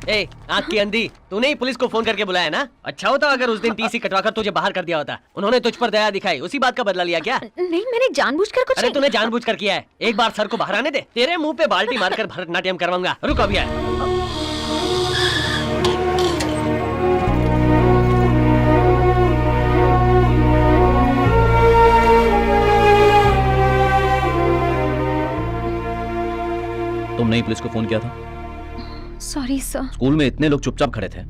ए, आँख की अंधी, तूने ही पुलिस को फोन करके बुलाया ना? अच्छा होता अगर उस दिन टीसी कटवाकर तुझे बाहर कर दिया होता। उन्होंने तुझ पर दया दिखाई, उसी बात का बदला लिया क्या? नहीं, मैंने जानबूझकर कुछ अरे नहीं। तूने जानबूझकर किया है। एक बार सर को बाहर आने दे, तेरे मुंह पे बाल्टी मारकर भरतनाट्यम करवाऊंगा। रुक अभी आए। तुमने ही पुलिस को फोन किया था? Sorry sir. स्कूल में इतने लोग चुपचाप खड़े थे,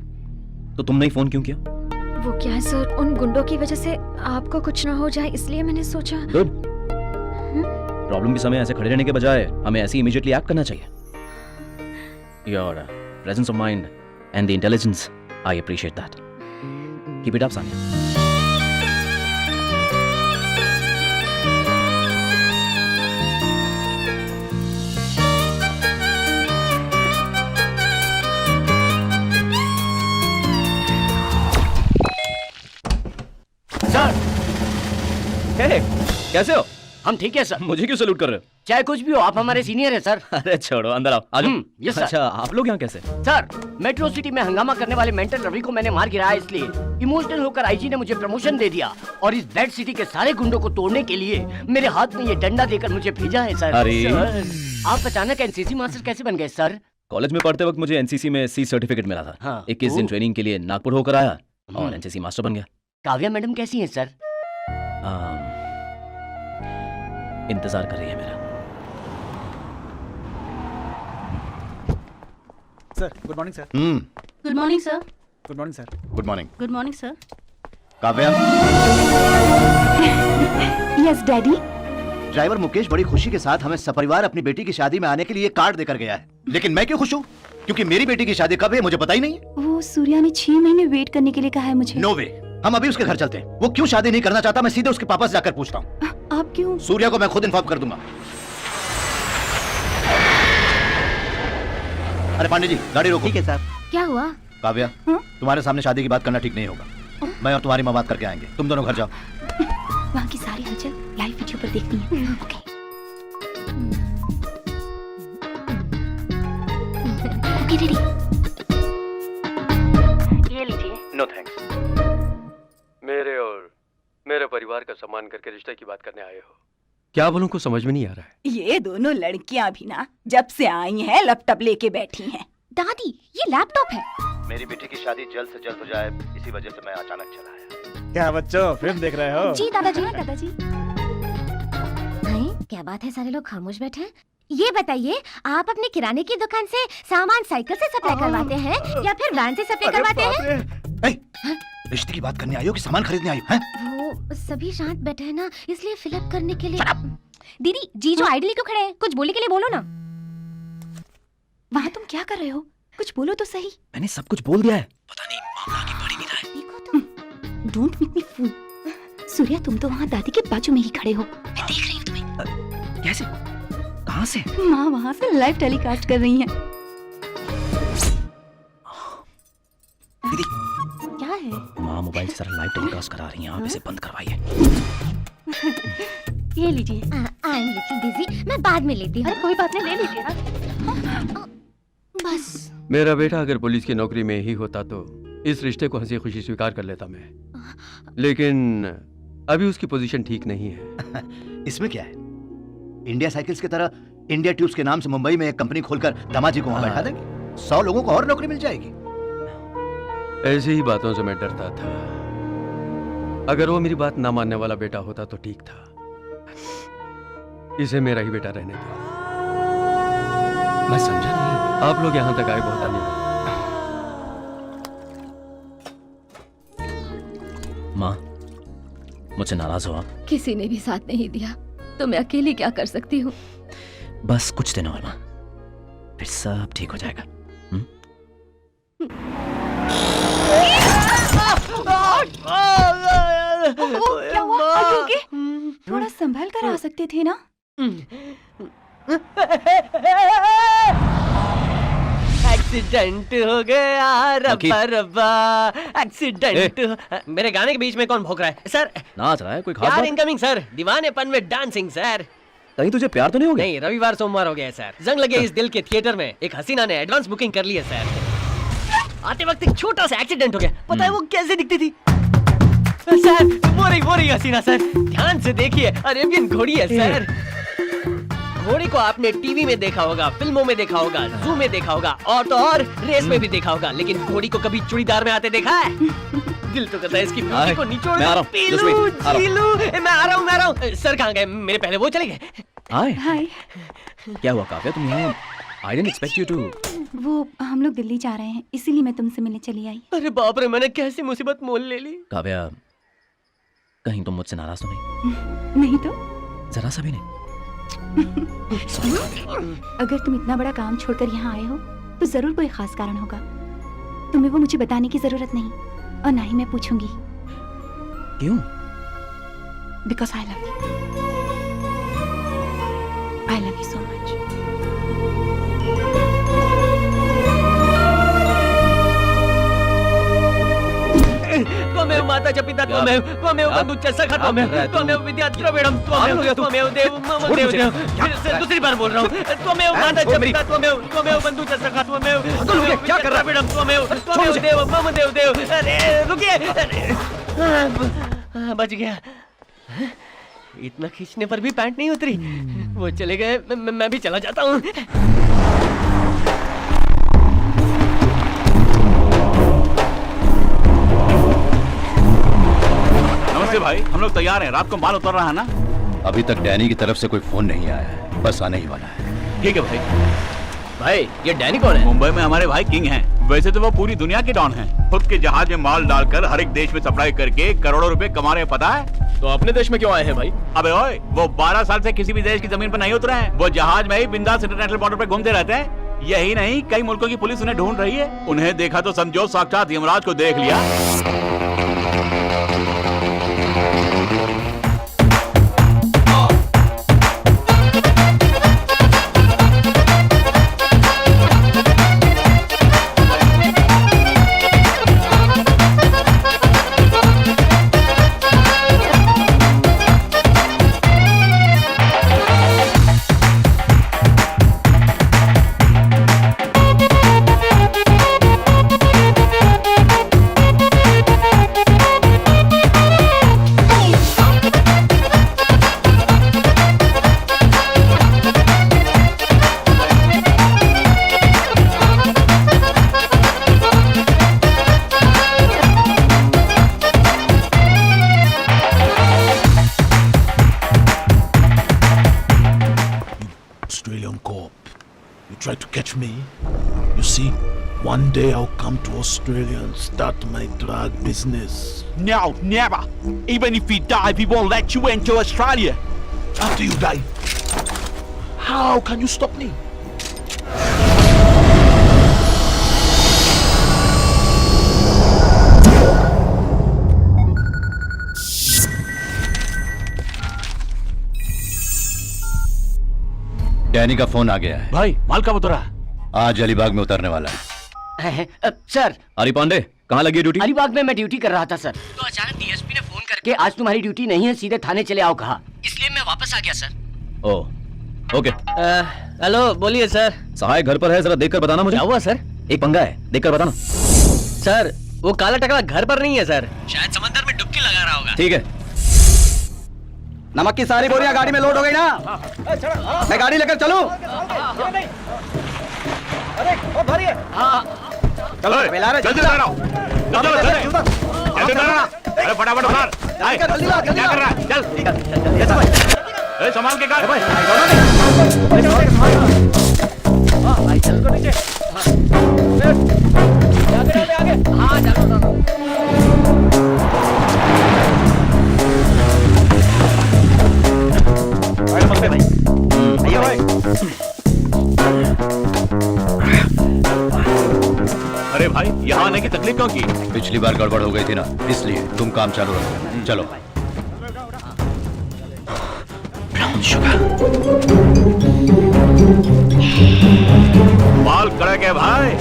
तो तुमने ही फोन क्यों किया? वो क्या है सर, उन गुंडों की वजह से आपको कुछ ना हो जाए इसलिए मैंने सोचा। गुड। प्रॉब्लम के समय ऐसे खड़े रहने के बजाय हमें ऐसे इमीडिएटली एक्ट करना चाहिए। Your presence of mind and the intelligence, I appreciate that. Keep it up Sania. Sir, कैसे हो? हम ठीक है सर। मुझे क्यों सैल्यूट कर रहे हो? चाहे कुछ भी हो, आप हमारे सीनियर हैं सर। अरे छोड़ो, अंदर आओ। आ जाओ। Yes sir. अच्छा, आप लोग यहाँ कैसे? सर, मेट्रो सिटी में हंगामा करने वाले मेंटल रवि को मैंने मार गिराया, इसलिए इमोशनल होकर आईजी ने मुझे प्रमोशन दे दिया और इस बैड सिटी के सारे गुंडों को तोड़ने के लिए मेरे हाथ में ये डंडा देकर मुझे भेजा है सर। अरे। सर, आप अचानक एनसीसी मास्टर कैसे बन गए सर? कॉलेज में पढ़ते वक्त मुझे एनसीसी में सी सर्टिफिकेट मिला था। हाँ। 21 दिन ट्रेनिंग के लिए नागपुर होकर आया और एनसीसी मास्टर बन गया। काव्या मैडम कैसी हैं सर? इंतजार कर रही है मेरा। Sir good morning sir. Good morning sir. Good morning sir. Good morning. Good morning sir. Kavya, yes daddy. Driver Mukesh बड़ी खुशी के साथ हमें सपरिवार अपनी बेटी की शादी में आने के लिए कार्ड देकर गया है, लेकिन मैं क्यों खुश हूँ? क्योंकि मेरी बेटी की शादी कब है मुझे पता ही नहीं है। वो सूर्या ने 6 महीने वेट करने के लिए कहा है मुझे। नो वे, हम अभी उसके घर चलते हैं। वो क्यों शादी नहीं करना चाहता, मैं सीधे उसके पापा से जाकर पूछता हूँ। आप क्यों? सूर्या को मैं खुद इन्फॉर्म कर दूंगा। अरे पांडे जी, गाड़ी रोको। ठीक है सर। क्या हुआ? काव्या, तुम्हारे सामने शादी की बात करना ठीक नहीं होगा। मैं और तुम्हारी माँ बात करके आएंगे, तुम दोनों घर जाओ। वहाँ की सारी हलचल लाइव वीडियो पर देखनी है। ओके। Okay daddy. ये लीजिए। No thanks. मेरे और मेरे परिवार का सम्मान करके रिश्ते की बात करने आए हो। क्या बोलूं, कुछ समझ में नहीं आ रहा है। ये दोनों लड़कियां भी ना जब से आई हैं लैपटॉप लेके बैठी हैं। दादी, ये लैपटॉप है। मेरी बेटी की शादी जल्द से जल्द हो जाए, इसी वजह से मैं अचानक चला आया। क्या बच्चों, फिल्म देख रहे हो? जी दादाजी। दादाजी। नहीं, क्या बात है, सारे लोग खामोश बैठे हैं। ये बताइए, आप अपने किराने की दुकान से सामान साइकिल से सप्लाई करवाते हैं या फिर वैन से सप्लाई करवाते हैं? रिश्ते की बात करने आई हो कि सामान खरीदने आई हो? वो सभी शांत बैठे हैं ना, इसलिए फिलअप करने के लिए। दीदी, जीजू आइडली क्यों खड़े हैं? कुछ बोलने के लिए बोलो ना। वहाँ तुम क्या कर रहे हो? कुछ बोलो तो सही। मैंने सब कुछ बोल दिया है। पता नहीं मामला आगे बढ़ ही नहीं रहा है। देखो तुम। डोंट मेक मी फूल। सूर्या, तुम तो वहाँ दादी के बाजू में ही खड़े हो। मैं देख रही हूँ तुम्हें। कैसे? कहाँ से? माँ वहाँ से लाइव टेलीकास्ट कर रही हैं। दीदी, क्या है? माँ मोबाइल से सारा लाइव टेलीकास्ट करा रही हैं। आप इसे बंद करवाइए। ये लीजिए। आई एम लिटिल बिजी, मैं बाद में लेती हूँ। अरे कोई बात नहीं, ले लीजिए ना। बस। मेरा बेटा अगर पुलिस की नौकरी में ही होता तो इस रिश्ते को हंसी खुशी स्वीकार कर लेता मैं, लेकिन अभी उसकी पोजीशन ठीक नहीं है। इसमें क्या है? इंडिया साइकिल्स की तरह इंडिया ट्यूब्स के नाम से मुंबई में एक कंपनी खोलकर दामाजी को वहां बैठा देंगे। 100 लोगों को और नौकरी मिल जाएगी। ऐसी ही बातों से मैं डरता था। अगर वो मेरी बात ना मानने वाला बेटा होता तो ठीक था। इसे मेरा ही बेटा रहने दो। मैं समझा नहीं। आप लोग यहाँ तक आए, बहुत धन्यवाद। माँ, मुझसे नाराज हो आप? किसी ने भी साथ नहीं दिया तो मैं अकेली क्या कर सकती हूँ। बस कुछ दिन और माँ, फिर सब ठीक हो जाएगा। क्या हुआ? Are you okay? थोड़ा संभल कर आ सकते थे ना। एक्सीडेंट हो गया, रब्बा रब्बा, एक्सीडेंट। मेरे गाने के बीच में कौन भौंक रहा है सर? नाच रहा है कोई खास प्यार बात? इनकमिंग सर, दीवानेपन में डांसिंग सर। कहीं तुझे प्यार तो नहीं हो गया? नहीं, रविवार सोमवार हो गया है सर। जंग लगे इस दिल के थिएटर में एक हसीना ने एडवांस बुकिंग कर ली है सर। आते वक्त एक छोटा सा एक्सीडेंट हो गया। पता है वो कैसे दिखती थी? सर वो रही हसीना सर, ध्यान से देखिए, अरेबियन घोड़ी है सर। घोड़ी को आपने टीवी में देखा होगा, फिल्मों में देखा होगा, जू में देखा होगा, और तो और रेस में भी देखा होगा, लेकिन घोड़ी को कभी चूड़ीदार में आते देखा है? दिल तो करता है इसकी ब्यूटी को निचोड़ दूं, पी लूं, जी लूं। मैं आ रहा हूँ। सर कहाँ गए? मेरे पहले वो चले गए। हाय हाय। क्या हुआ काव्या, तुम यहाँ? I didn't expect you to. वो हम लोग दिल्ली जा रहे हैं, इसीलिए मैं तुमसे मिलने चली आई। अरे बाप रे, मैंने कैसी मुसीबत मोल ले ली। काव्या, कहीं तुम मुझसे नाराज तो नहीं? नहीं तो जरा सा भी नहीं। अगर तुम इतना बड़ा काम छोड़कर यहाँ आए हो तो जरूर कोई खास कारण होगा। तुम्हें वो मुझे बताने की जरूरत नहीं, और ना ही मैं पूछूंगी। क्यों? Because I love you. I love you so much. त्वमेव माता च पिता त्वमेव, त्वमेव बंधु च सखा त्वमेव, त्वमेव विद्या द्रविड़म त्वमेव, त्वमेव देव मम देव देव। दूसरी बार बोल रहा हूँ, त्वमेव माता च पिता त्वमेव, त्वमेव बंधु च सखा त्वमेव, क्या कर रहा है? द्रविड़म त्वमेव, त्वमेव देव मम देव देव। अरे रुकिए, बच गया। इतना खींचने पर भी पैंट नहीं उतरी। वो चले गए, मैं भी चला जाता हूँ। नमस्ते भाई, हम लोग तैयार हैं। रात को माल उतर रहा है ना? अभी तक डैनी की तरफ से कोई फोन नहीं आया है, बस आने ही वाला है। ठीक है भाई। भाई ये डैनी कौन है? मुंबई में हमारे भाई किंग हैं। वैसे तो वो पूरी दुनिया के डॉन हैं। खुद के जहाज में माल डालकर हर एक देश में सप्लाई करके करोड़ों रुपए कमा रहे हैं, पता है? तो अपने देश में क्यों आए हैं भाई? अबे ओए, वो 12 साल से किसी भी देश की जमीन पर नहीं उतरे हैं। वो जहाज में ही बिंदास इंटरनेशनल बॉर्डर पे घूमते रहते हैं। यही नहीं, कई मुल्कों की पुलिस उन्हें ढूंढ रही है। उन्हें देखा तो समझो साक्षात यमराज को देख लिया। Australian cop. You try to catch me? You see, one day I'll come to Australia and start my drug business. No, never. Even if we die, we won't let you into Australia. After you die, how can you stop me? Danny का phone आ गया है। भाई माल कब उतरा? आज अलीबाग में उतरने वाला है। सर, हरी पांडे, कहाँ लगी है ड्यूटी? अलीबाग में मैं ड्यूटी कर रहा था सर, तो अचानक डीएसपी ने फोन करके आज तुम्हारी ड्यूटी नहीं है, सीधे थाने चले आओ कहा, इसलिए मैं वापस आ गया सर। ओह, ओके। हेलो, बोलिए सर। सहाय घर पर है, जरा देखकर बताना मुझे। क्या हुआ सर? एक पंगा है, देखकर बताना। सर, वो काला टकला घर पर नहीं है सर, शायद समंदर में डुबकी लगा रहा होगा। ठीक है। नमक की सारी बोरियां गाड़ी में लोड हो गई ना? मैं गाड़ी लेकर चलूं? चलो, जल्दी लगाओ। अरे फटाफट उतार। क्या कर रहा है? चल। संभाल के कर। हाँ, चलो। अरे भाई, यहाँ आने की तकलीफ क्यों की? पिछली बार गड़बड़ हो गई थी ना, इसलिए तुम काम चालू रखो। चलो। माल कड़क है भाई।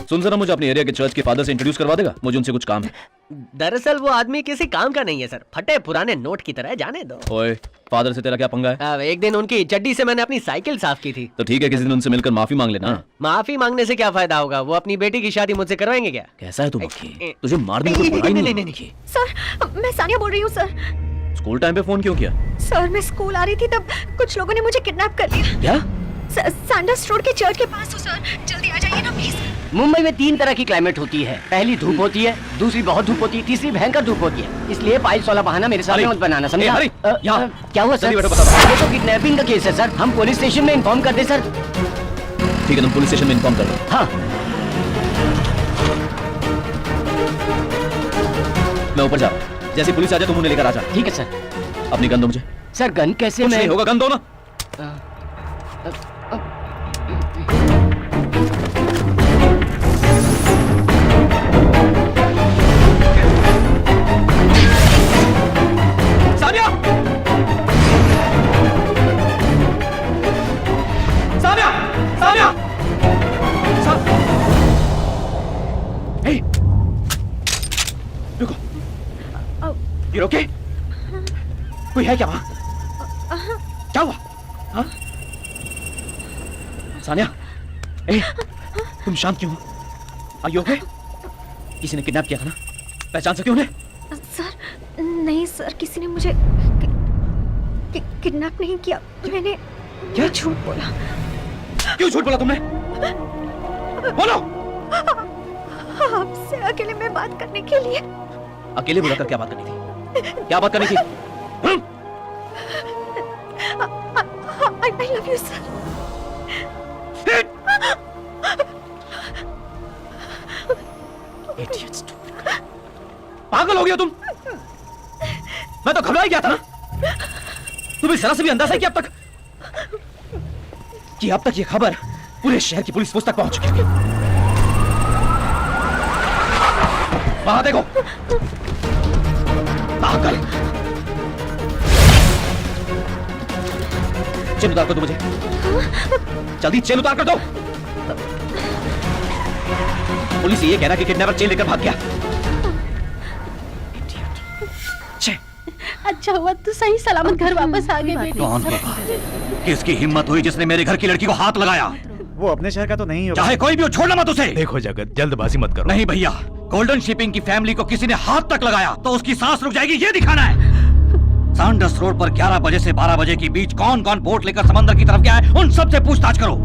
सुन तुम जरा मुझे अपने एरिया के चर्च के फादर से इंट्रोड्यूस करवा देगा, मुझे उनसे कुछ काम है। दरअसल वो आदमी किसी काम का नहीं है सर, फटे पुराने नोट की तरह है, जाने दो। ओए, फादर से तेरा क्या पंगा है? एक दिन उनकी चड्डी से मैंने अपनी साइकिल साफ की थी। तो ठीक है, किसी दिन उनसे मिलकर माफी मांग लेना। माफी मांगने से क्या फायदा होगा, वो अपनी बेटी की शादी मुझसे करवाएंगे क्या? कैसा है तू मक्खी, तुझे मारने की कोई पढ़ाई नहीं। सर मैं सानिया बोल रही हूँ सर। स्कूल टाइम पे फोन क्यों किया? सर मैं स्कूल आ रही थी तब कुछ लोगों ने मुझे किडनैप कर लिया। क्या? सैंडर्स रोड के चर्च के पास हो सर, जल्दी आ जाइए ना प्लीज। मुंबई में 3 तरह की क्लाइमेट होती है, पहली धूप होती है, दूसरी बहुत धूप होती है, तीसरी भयंकर धूप होती है। इसलिए पाइल्स वाला बहाना मेरे सामने मत बनाना, समझा? क्या हुआ सर? ये तो किडनैपिंग का केस है सर, हम पुलिस स्टेशन में इन्फॉर्म कर दे सर। ठीक है, तुम पुलिस स्टेशन में इन्फॉर्म कर दो। हाँ मैं ऊपर जा रहा हूँ, जैसे पुलिस आ जाए तुम उन्हें लेकर आ जा। ठीक है सर। अपनी गन दो मुझे। सर गन कैसे? कुछ नहीं होगा, गन दो ना। सानिया! सानिया! सानिया! हे! रुको। You okay? कोई है क्या वहाँ? क्या हुआ? हाँ? सानिया, ए, तुम शांत क्यों हो? Are you okay? किसी ने किडनैप किया था ना? पहचान सके उन्हें? सर नहीं सर, किसी ने मुझे किडनैप नहीं किया, मैंने क्या? झूठ बोला। क्यों झूठ बोला तुमने? बोलो। आपसे अकेले में बात करने के लिए। अकेले बुलाकर क्या बात करनी थी? क्या बात करनी थी? I love you sir. पागल हो गया तुम? मैं तो घबरा ही गया था ना। तुम्हें जरा से भी अंदाजा है कि अब तक ये खबर पूरे शहर की पुलिस तक पहुंच चुकी है। वहां देखो, पागल। चेन उतार कर दो मुझे, जल्दी चेन उतार कर दो। पुलिस ये कहना कि किडनैपर चेन लेकर भाग गया। अच्छा हुआ तो सही सलामत घर वापस आ गए बेटी। कौन होगा? किसकी हिम्मत हुई जिसने मेरे घर की लड़की को हाथ लगाया? वो अपने शहर का तो नहीं होगा। चाहे कोई भी हो, छोड़ना मत उसे। देखो जगत, जल्दबाजी मत करो। नहीं भैया, गोल्डन शिपिंग की फैमिली को किसी ने हाथ तक लगाया तो उसकी सांस रुक जाएगी, ये दिखाना है। सैंडर्स रोड पर 11 बजे से 12 बजे के बीच कौन कौन बोट लेकर समंदर की तरफ गया है, उन सब से पूछताछ करो।